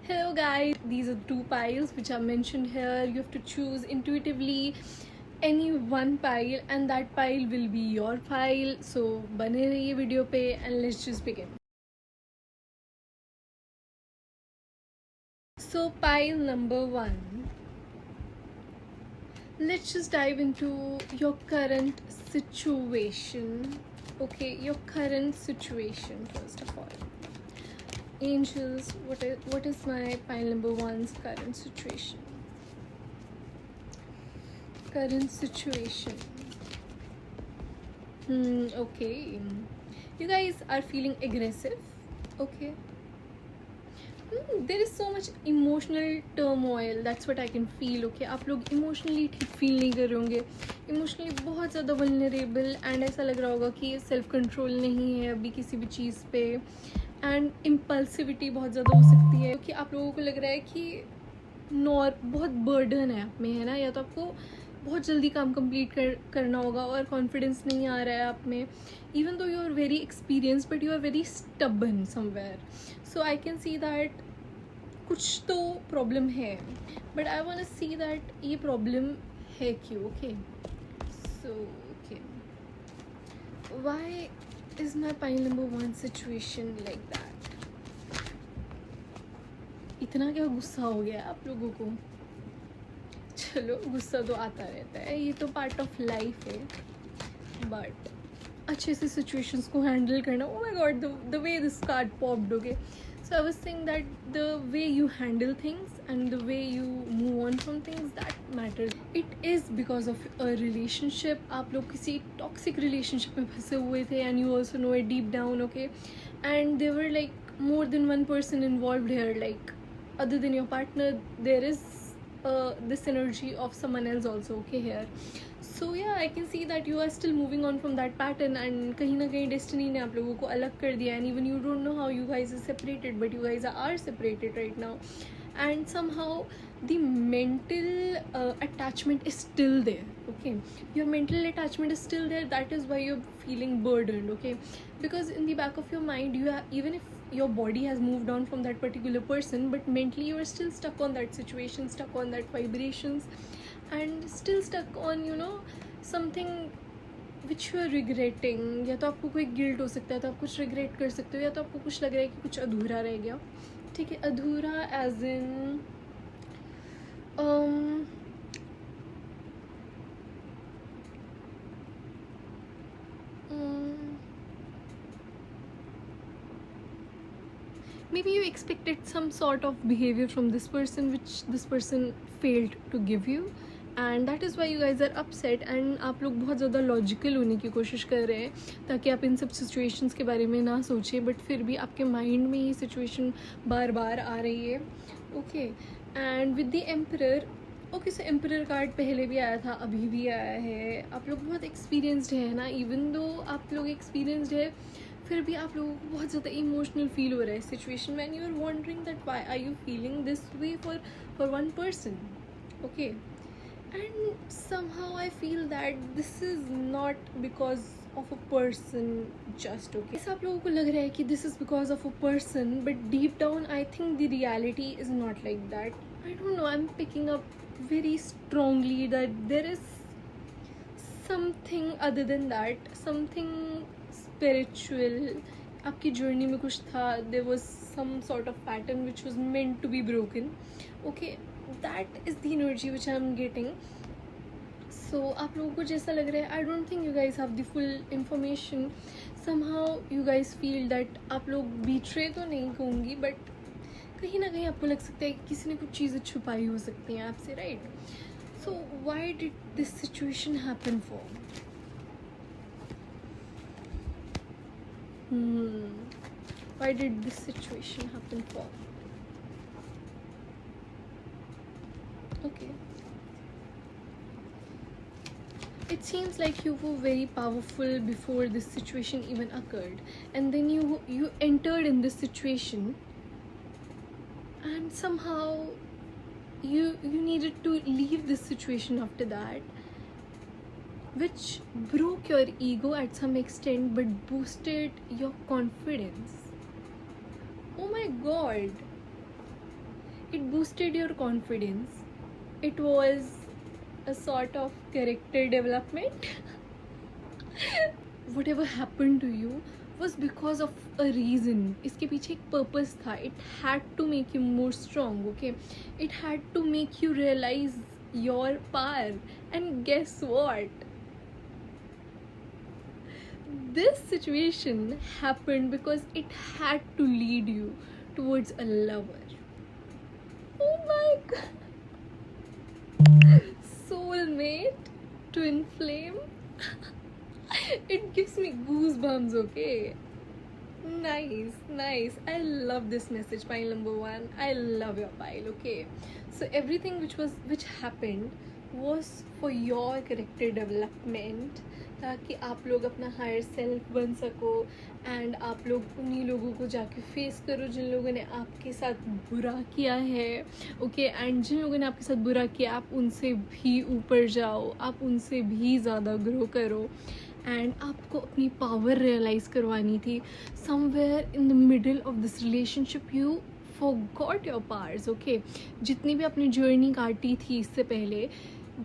Hello guys, these are two piles which are mentioned here. You have to choose intuitively any one pile and that pile will be your pile. So बने रहिए video पे and let's just begin. So pile number 1. Let's just dive into your current situation. Okay, your current situation first of all. Angels, what is my pile number 1's current situation? Current situation. Okay, you guys are feeling aggressive. Okay. There is so much emotional turmoil. That's what I can feel. Okay, आप लोग emotionally ठीक feel नहीं कर रहे होंगे. Emotionally बहुत ज़्यादा vulnerable and ऐसा लग रहा होगा कि self control नहीं है अभी किसी भी चीज़ पे and impulsivity बहुत ज़्यादा हो सकती है क्योंकि आप लोगों को लग रहा है कि बहुत बर्डन है आप में, है ना, या तो आपको बहुत जल्दी काम कंप्लीट करना होगा और कॉन्फिडेंस नहीं आ रहा है आप में. Even though you are very experience but you are very stubborn somewhere. So I can see that कुछ तो प्रॉब्लम है but I want to see that ये प्रॉब्लम है क्यों. Okay, so okay, why is my pile number 1 situation like that. इतना क्या गुस्सा हो गया आप लोगों को? चलो, गुस्सा तो आता रहता है, ये तो पार्ट ऑफ लाइफ है, बट अच्छे से सिचुएशंस को हैंडल करना. Oh my god, the way this card popped. Okay, so I was saying that the way you handle things and the way you move on from things, that matters. It is because of a relationship. आप लोग किसी toxic relationship में फंसे हुए थे and you also know it deep down. Okay, and there like more than one person involved here, like other than your partner there is this energy of someone else also, okay, here. So yeah, I can see that you are still moving on from that pattern and kahin na kahin destiny ne aap logo ko alag kar diya and even you don't know how you guys are separated, but you guys are separated right now and somehow the mental attachment is still there. Okay, your mental attachment is still there. That is why you're feeling burdened. Okay, because in the back of your mind you have, even if your body has moved on from that particular person, but mentally you are still stuck on that situation, stuck on that vibrations and still stuck on, you know, something which you are regretting. या तो आपको कोई guilt हो सकता है तो आप कुछ रिग्रेट कर सकते हो, या तो आपको कुछ लग रहा है कि कुछ अधूरा रह गया. ठीक है, अधूरा as in maybe you expected some sort of behavior from this person which this person failed to give you and that is why you guys are upset and आप लोग बहुत ज़्यादा लॉजिकल होने की कोशिश कर रहे हैं ताकि आप इन सब सिचुएशंस के बारे में ना सोचें, बट फिर भी आपके माइंड में ये सिचुएशन बार बार आ रही है. Okay, and with the emperor. Okay, so emperor card पहले भी आया था, अभी भी आया है. आप लोग बहुत एक्सपीरियंसड है ना, इवन दो आप लोग एक्सपीरियंसड है फिर भी आप लोगों को बहुत ज़्यादा इमोशनल फील हो रहा है सिचुएशन में and you are wondering that why are you feeling this way for one person. Okay, and somehow I feel that this is not because of a person just. Okay, आप लोगों को लग रहा है कि this is because of a person, but deep down I think the reality is not like that. I don't know, I am picking up very strongly that there is something other than that, something spiritual. आपकी journey में कुछ था, there was some sort of pattern which was meant to be broken. Okay, that is the energy which I am getting. So आप लोगों को जैसा लग रहा है, I don't think you guys have the full information. Somehow you guys feel that आप लोग betray तो नहीं कहूँगी, but कहीं ना कहीं आपको लग सकता है कि किसी ने कुछ चीज़ें छुपाई हो सकती हैं आपसे, right? So why did this situation happen for? Why did this situation happen for? Okay, it seems like you were very powerful before this situation even occurred, and then you entered in this situation and somehow you needed to leave this situation after that, which broke your ego at some extent but boosted your confidence. Oh my god, it boosted your confidence, it was a sort of character development. Whatever happened to you was because of a reason. इसके पीछे एक purpose था. It had to make you more strong, okay? It had to make you realize your power. And guess what? This situation happened because it had to lead you towards a lover. Oh my god. Soulmate, twin flame. It gives me goosebumps, okay? Nice. I love this message, pile number 1. I love your pile, okay? So everything which happened was for your character development, ताकि आप लोग अपना higher self बन सको and आप लोग उन्हीं लोगों को जाके फेस करो जिन लोगों ने आपके साथ बुरा किया है, ओके? एंड जिन लोगों ने आपके साथ बुरा किया आप उनसे भी ऊपर जाओ, आप उनसे भी ज़्यादा ग्रो करो एंड आपको अपनी पावर रियलाइज़ करवानी थी. Somewhere in the middle of this relationship you forgot your powers, okay? जितनी भी अपनी जर्नी काटी थी इससे पहले,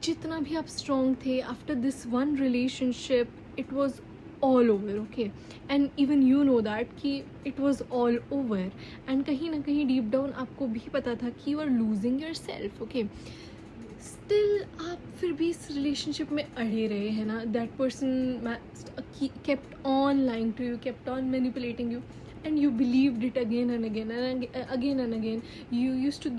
जितना भी आप स्ट्रॉन्ग थे, after this one relationship it was all over, okay? And even you know that कि it was all over and कहीं ना कहीं डीप डाउन आपको भी पता था कि you are losing yourself, okay? Still आप फिर भी इस रिलेशनशिप में अड़े रहे हैं ना. That person kept on lying to you, kept on manipulating you, and you believed it again and again and again. You used to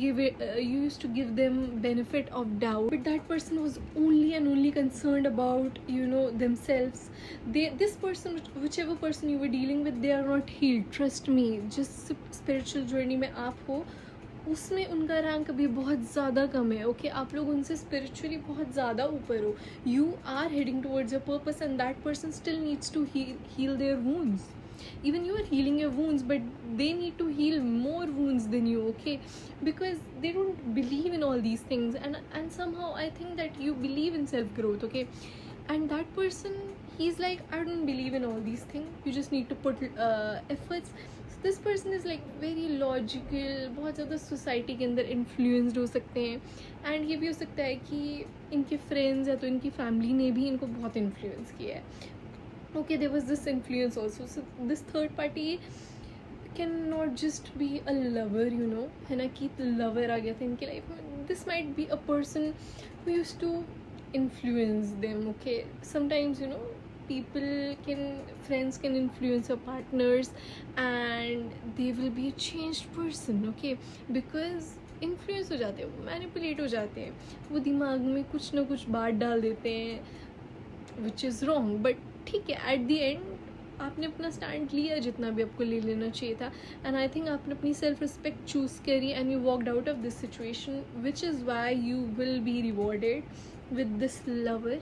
give them benefit of doubt, but that person was only and only concerned about, you know, themselves. This person, whichever person you were dealing with, they are not healed, trust me. जिस spiritual journey में आप हो उसमें उनका rank अभी बहुत ज़्यादा कम है, ओके? आप लोग उनसे स्पिरिचुअली बहुत ज़्यादा ऊपर हो. You are heading towards your purpose and that person still needs to heal their wounds. Even you are healing your wounds, but they need to heal more wounds than you, okay? Because they don't believe in all these things, and somehow I think that you believe in self growth, okay? And that person, he's like, I don't believe in all these things, you just need to put efforts. So this person is like very logical, बहुत ज़्यादा society के अंदर influenced हो सकते हैं, and ये भी हो सकता है कि इनके फ्रेंड्स या तो इनकी फैमिली ने भी इनको बहुत इन्फ्लुएंस किया है. Okay, there was this influence also. So this third party cannot just be a lover, you know, है ना, कि lover आ गया था इनकी लाइफ में. This might be a person who used to influence them, okay? Sometimes, you know, friends can influence your partners and they will be a changed person, okay? Because influence हो जाते हैं, manipulate हो जाते हैं, वो दिमाग में कुछ ना कुछ बात डाल देते हैं, विच इज़ रॉन्ग. बट ठीक है, एट द एंड आपने अपना स्टैंड लिया जितना भी आपको ले लेना चाहिए था, एंड आई थिंक आपने अपनी सेल्फ रिस्पेक्ट चूज़ करी and you walked out of this situation, which is why you will be rewarded with this lover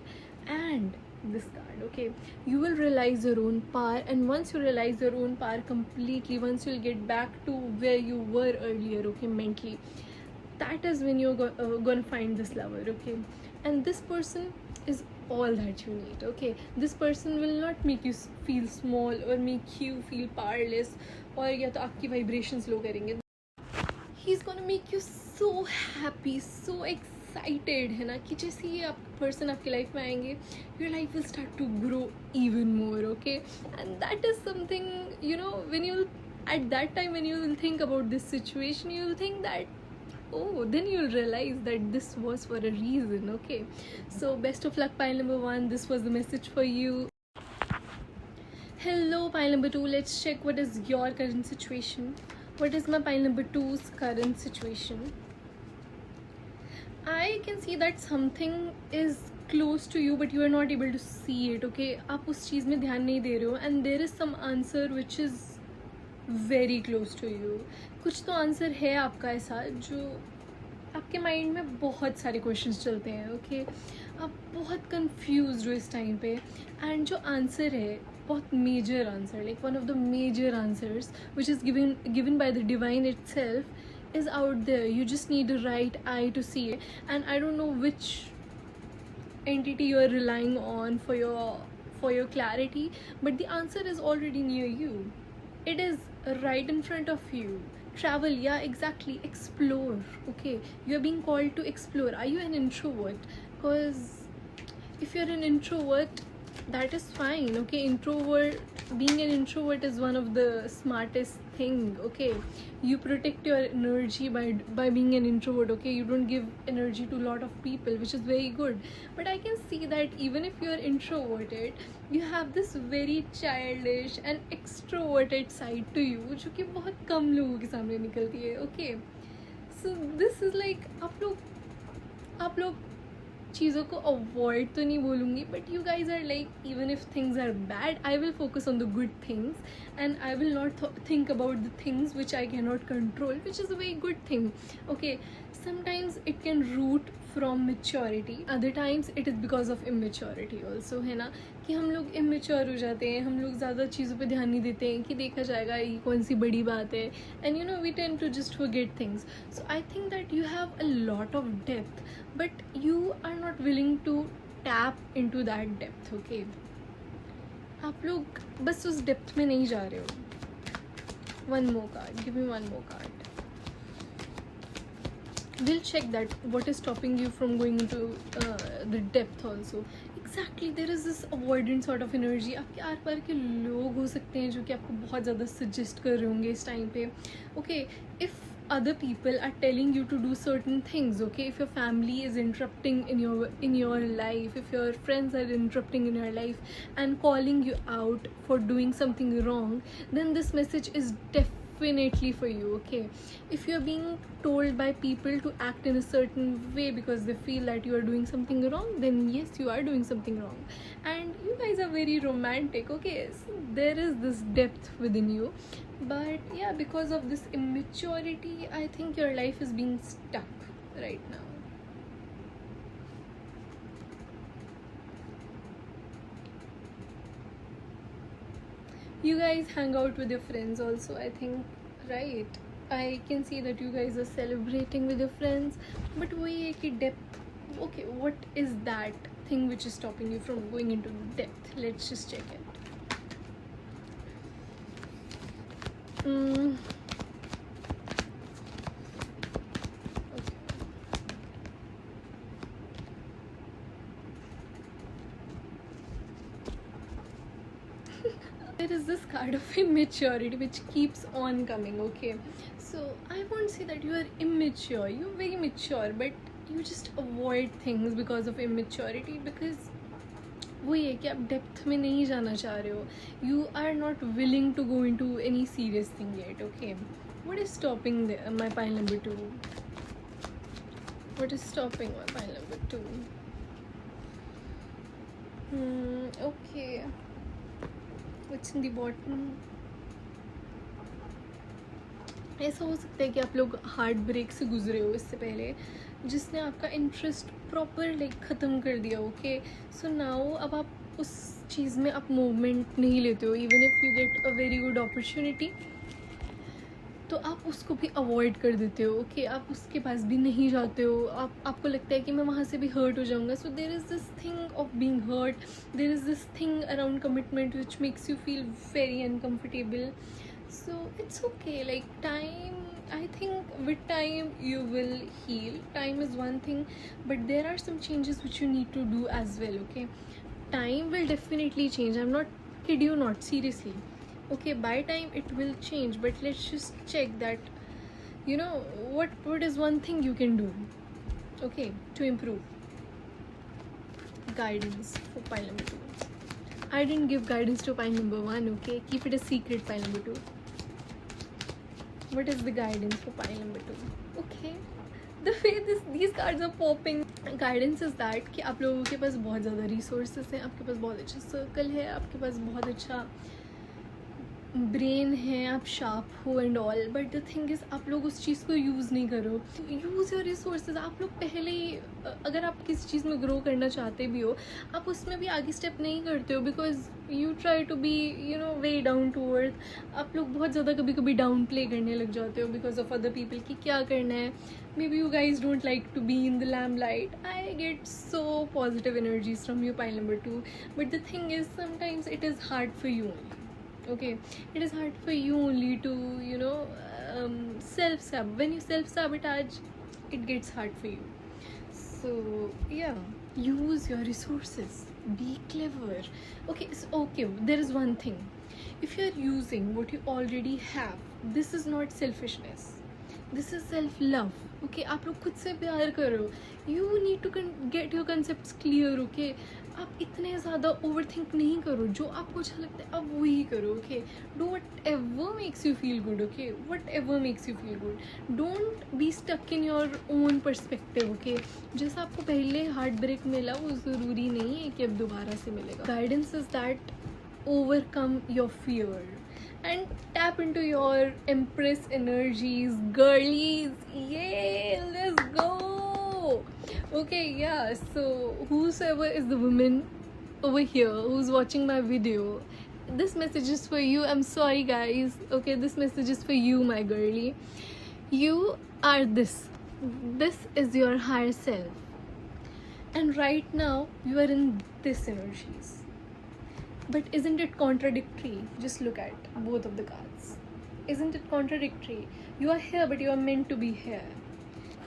and this card, okay? You will realize your own power, and once you realize your own power completely, once you'll get back to where you were earlier, okay, mentally, that is when you're gonna find this lover, okay? And this person is all that you need, okay? This person will not make you feel small or make you feel powerless, or या तो आपकी vibrations low करेंगे. He's gonna make you so happy, so excited, है ना, कि जैसे ही आप person आपकी लाइफ में आएंगे, your life will start to grow even more, okay? And that is something, you know, when you at that time when you will think about this situation, you will think that, oh, then you'll realize that this was for a reason, okay? So best of luck, pile number 1. This was the message for you. Hello, pile number 2. Let's check what is your current situation. What is my pile number 2's current situation? I can see that something is close to you, but you are not able to see it, okay? आप उस चीज़ में ध्यान नहीं दे रहे हो, and there is some answer which is very close to you. कुछ तो answer है आपका ऐसा जो आपके माइंड में बहुत सारे क्वेश्चंस चलते हैं, ओके? आप बहुत कंफ्यूज हो इस टाइम पे, एंड जो आंसर है बहुत major answer, like one of the major answers which is given by the divine itself is out there. You just need a right eye to see it, and I don't know which entity you are relying on for your clarity, but the answer is already near you. It is right in front of you. travel, yeah, exactly, explore. Okay, you're being called to explore. Are you an introvert? Because if you're an introvert, that is fine. Okay, introvert, being an introvert is one of the smartest thing. Okay, you protect your energy by being an introvert. Okay, you don't give energy to a lot of people, which is very good. But I can see that even if you're introverted, you have this very childish and extroverted side to you, जो कि बहुत कम लोगों के सामने निकलती है. Okay, so this is like आप लोग चीज़ों को अवॉइड तो नहीं बोलूँगी, but you guys are like, even if things are bad, I will focus on the good things and I will not think about the things which I can not control, which is a very good thing. Okay, sometimes it can root from maturity, other times it is because of immaturity also, है ना, कि हम लोग immature हो जाते हैं, हम लोग ज़्यादा चीज़ों पे ध्यान नहीं देते हैं कि देखा जाएगा ये कौन सी बड़ी बात है, and you know we tend to just forget things. So I think that you have a lot of depth, but you are not willing to tap into that depth. Okay, आप लोग बस उस डेप्थ में नहीं जा रहे हो. One more card, give me one more card. We'll check that what is stopping you from going into the depth also. Exactly, there is this avoidant sort of energy. आपके आर पार के लोग हो सकते हैं जो कि आपको बहुत ज़्यादा सजेस्ट कर रहे होंगे इस टाइम पे. Okay, if other people are telling you to do certain things, okay, if your family is interrupting in your life, if your friends are interrupting in your life and calling you out for doing something wrong, then this message is definitely for you. Okay, if you are being told by people to act in a certain way because they feel that you are doing something wrong, then yes, you are doing something wrong. And you guys are very romantic. Okay, so there is this depth within you, but yeah, because of this immaturity, I think your life is being stuck right now. You guys hang out with your friends also, I think, right? I can see that you guys are celebrating with your friends, but वही है कि depth. Okay, what is that thing which is stopping you from going into depth? Let's just check it. There is this card of immaturity which keeps on coming. Okay, so I won't say that you are immature, you're very mature, but you just avoid things because of immaturity, because वही है कि आप depth में नहीं जाना चाह रहे हो. You are not willing to go into any serious thing yet. Okay, what is stopping my pile number 2? What is stopping my pile number 2? Okay, what's in the bottom? ऐसा हो सकता है कि आप लोग हार्ट ब्रेक से गुजरे हो इससे पहले, जिसने आपका इंटरेस्ट प्रॉपर लाइक ख़त्म कर दिया. ओके, सो नाउ अब आप उस चीज़ में आप मूवमेंट नहीं लेते हो. Even if you get a very good opportunity, तो आप उसको भी अवॉइड कर देते हो. ओके, आप उसके पास भी नहीं जाते हो. आपको लगता है कि मैं वहाँ से भी हर्ट हो जाऊँगा. So there is this thing of being hurt, there is this thing around commitment which makes you feel very uncomfortable. So it's okay, like time, I think with time you will heal. Time is one thing, but there are some changes which you need to do as well. Okay, time will definitely change, I'm not kid you not, seriously. Okay, by time it will change, but let's just check that, you know, what is one thing you can do, okay, to improve. Guidance for pile number 2. I didn't give guidance to pile number 1. Okay, keep it a secret. Pile number 2. What is the guidance for pile number 2? Okay, the way these cards are popping, guidance is that कि आप लोगों के पास बहुत ज़्यादा resources हैं, आपके पास बहुत अच्छा सर्कल है, आपके पास बहुत अच्छा ब्रेन है, आप शार्प हो and all, but the thing is आप लोग उस चीज़ को यूज़ नहीं करो. Use your resources. आप लोग पहले ही अगर आप किसी चीज़ में ग्रो करना चाहते भी हो, आप उसमें भी आगे स्टेप नहीं करते हो, because you try to be you know way down to earth. आप लोग बहुत ज़्यादा कभी कभी डाउन प्ले करने लग जाते हो बिकॉज ऑफ अदर पीपल कि क्या करना है. Maybe you guys don't like to be in the limelight. I get so positive energies from your pile number 2, but the thing is sometimes it is hard for you. Okay, it is hard for you only to, you know, when you self-sabotage, it gets hard for you. So yeah, use your resources, be clever. Okay, there is one thing. If you're using what you already have, this is not selfishness, this is self love. Okay, आप लोग खुद से प्यार करो. You need to get your concepts clear. Okay, आप इतने ज़्यादा over think नहीं करो. जो आपको अच्छा लगता है आप वही करो. Okay, do whatever makes you feel good. Okay, whatever makes you feel good. Don't be stuck in your own perspective. Okay, जैसा आपको पहले हार्ट ब्रेक मिला वो ज़रूरी नहीं है कि अब दोबारा से मिलेगा. Guidance is that overcome your fear and tap into your empress energies, girlies. Yay, let's go. Okay, yeah, so whosoever is the woman over here who's watching my video, this message is for you. I'm sorry guys. Okay, this message is for you, my girlie. You are this is your higher self, and right now you are in this energies. But isn't it contradictory? Just look at both of the cards. Isn't it contradictory? You are here, but you are meant to be here.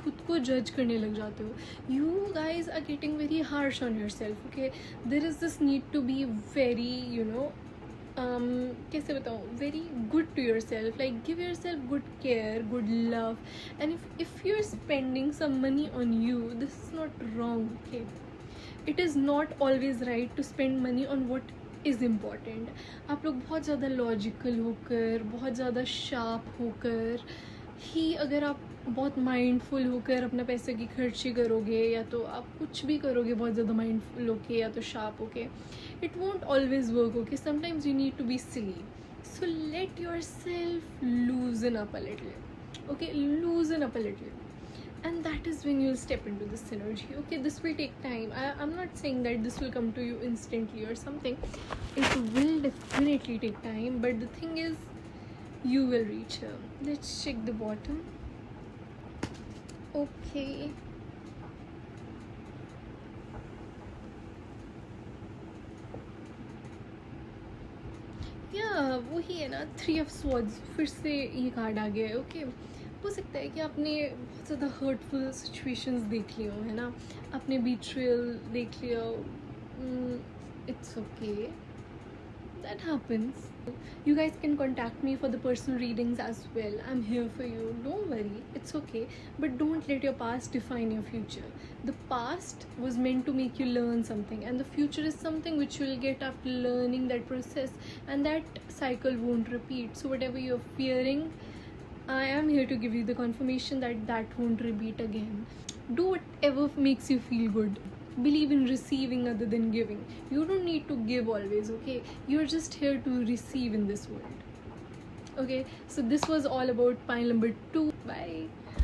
खुद को जज करने लग जाते हो. You guys are getting very harsh on yourself. Okay, there is this need to be very, कैसे बताऊँ, very good to yourself. Like give yourself good care, good love. And if you're spending some money on you, this is not wrong. Okay, it is not always right to spend money on what is important. आप लोग बहुत ज़्यादा logical होकर, बहुत ज़्यादा sharp होकर ही अगर आप बहुत माइंडफुल होकर अपना पैसे की खर्ची करोगे, या तो आप कुछ भी करोगे बहुत ज़्यादा माइंडफुल होके या तो शार्प होके, it won't always work. Okay, sometimes you need to be silly. So let yourself loosen up a little. Okay, loosen up a little, and that is when you'll step into this synergy. Okay, this will take time. I'm not saying that this will come to you instantly or something. It will definitely take time, but the thing is, you will reach her. Let's check the bottom. Okay, या वही है ना, 3 of Swords. फिर से ये card आ गया है. Okay, हो सकता है कि आपने बहुत ज़्यादा हर्टफुल सिचुएशंस देख ली हो, है ना, आपने बीट्रेयल देख लिया. It's okay, that happens. You guys can contact me for the personal readings as well. I'm here for you. Don't worry, it's okay. But don't let your past define your future. The past was meant to make you learn something, and the future is something which you will get after learning that process, and that cycle won't repeat. So whatever you're fearing, I am here to give you the confirmation that won't repeat again. Do whatever makes you feel good. Believe in receiving other than giving. You don't need to give always. Okay, you're just here to receive in this world. Okay, so this was all about pile number 2. Bye.